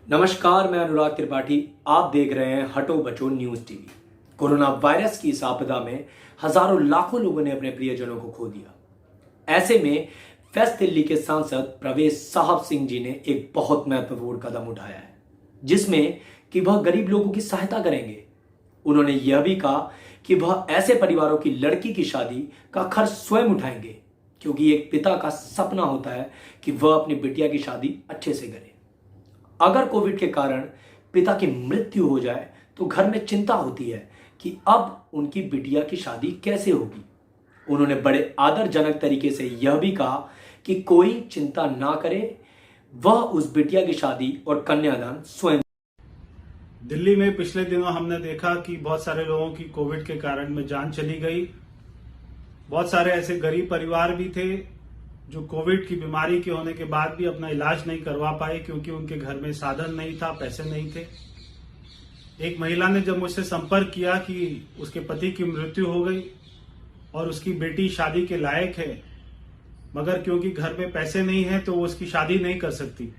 नमस्कार, मैं अनुराग त्रिपाठी। आप देख रहे हैं हटो बचो न्यूज टीवी। कोरोना वायरस की इस आपदा में हजारों लाखों लोगों ने अपने प्रियजनों को खो दिया। ऐसे में वेस्ट दिल्ली के सांसद प्रवेश साहब सिंह जी ने एक बहुत महत्वपूर्ण कदम उठाया है, जिसमें कि वह गरीब लोगों की सहायता करेंगे। उन्होंने यह भी कहा कि वह ऐसे परिवारों की लड़की की शादी का खर्च स्वयं उठाएंगे, क्योंकि एक पिता का सपना होता है कि वह अपनी बिटिया की शादी अच्छे से करे। अगर कोविड के कारण पिता की मृत्यु हो जाए तो घर में चिंता होती है कि अब उनकी बिटिया की शादी कैसे होगी। उन्होंने बड़े आदरजनक तरीके से यह भी कहा कि कोई चिंता ना करे, वह उस बिटिया की शादी और कन्यादान स्वयं। दिल्ली में पिछले दिनों हमने देखा कि बहुत सारे लोगों की कोविड के कारण में जान चली गई। बहुत सारे ऐसे गरीब परिवार भी थे जो कोविड की बीमारी के होने के बाद भी अपना इलाज नहीं करवा पाए, क्योंकि उनके घर में साधन नहीं था, पैसे नहीं थे। एक महिला ने जब मुझसे संपर्क किया कि उसके पति की मृत्यु हो गई और उसकी बेटी शादी के लायक है, मगर क्योंकि घर में पैसे नहीं है तो वो उसकी शादी नहीं कर सकती।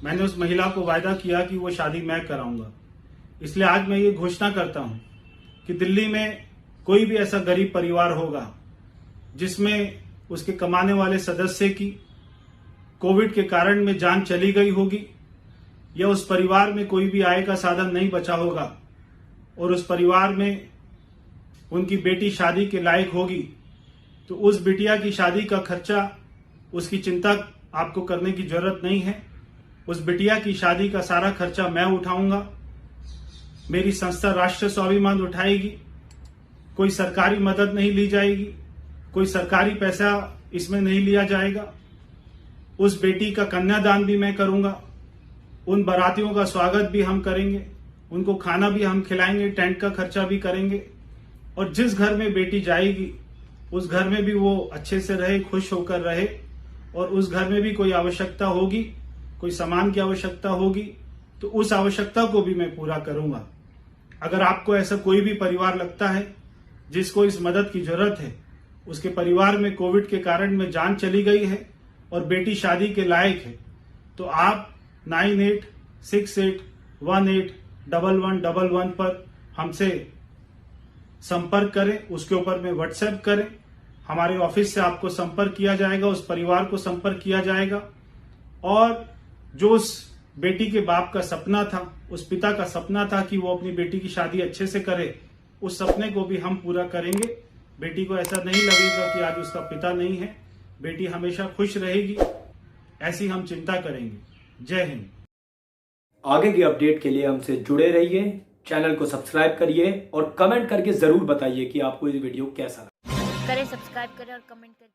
मैंने उस महिला को वायदा किया कि वो शादी मैं कराऊंगा। इसलिए आज मैं ये घोषणा करता हूं कि दिल्ली में कोई भी ऐसा गरीब परिवार होगा जिसमें उसके कमाने वाले सदस्य की कोविड के कारण में जान चली गई होगी, या उस परिवार में कोई भी आय का साधन नहीं बचा होगा और उस परिवार में उनकी बेटी शादी के लायक होगी, तो उस बिटिया की शादी का खर्चा, उसकी चिंता आपको करने की जरूरत नहीं है। उस बिटिया की शादी का सारा खर्चा मैं उठाऊंगा। मेरी संस्था राष्ट्र स्वाभिमान उठाएगी। कोई सरकारी मदद नहीं ली जाएगी, कोई सरकारी पैसा इसमें नहीं लिया जाएगा। उस बेटी का कन्यादान भी मैं करूंगा। उन बारातियों का स्वागत भी हम करेंगे, उनको खाना भी हम खिलाएंगे, टेंट का खर्चा भी करेंगे। और जिस घर में बेटी जाएगी उस घर में भी वो अच्छे से रहे, खुश होकर रहे। और उस घर में भी कोई आवश्यकता होगी, कोई सामान की आवश्यकता होगी, तो उस आवश्यकता को भी मैं पूरा करूंगा। अगर आपको ऐसा कोई भी परिवार लगता है जिसको इस मदद की जरूरत है, उसके परिवार में कोविड के कारण में जान चली गई है और बेटी शादी के लायक है, तो आप 9868181111 पर हमसे संपर्क करें। उसके ऊपर में व्हाट्सएप करें। हमारे ऑफिस से आपको संपर्क किया जाएगा, उस परिवार को संपर्क किया जाएगा। और जो उस बेटी के बाप का सपना था, उस पिता का सपना था कि वो अपनी बेटी की शादी अच्छे से करे, उस सपने को भी हम पूरा करेंगे। बेटी को ऐसा नहीं लगेगा कि आज उसका पिता नहीं है। बेटी हमेशा खुश रहेगी, ऐसी हम चिंता करेंगे। जय हिंद। आगे की अपडेट के लिए हमसे जुड़े रहिए, चैनल को सब्सक्राइब करिए और कमेंट करके जरूर बताइए कि आपको ये वीडियो कैसा लगा। करें, सब्सक्राइब करें और कमेंट करिए।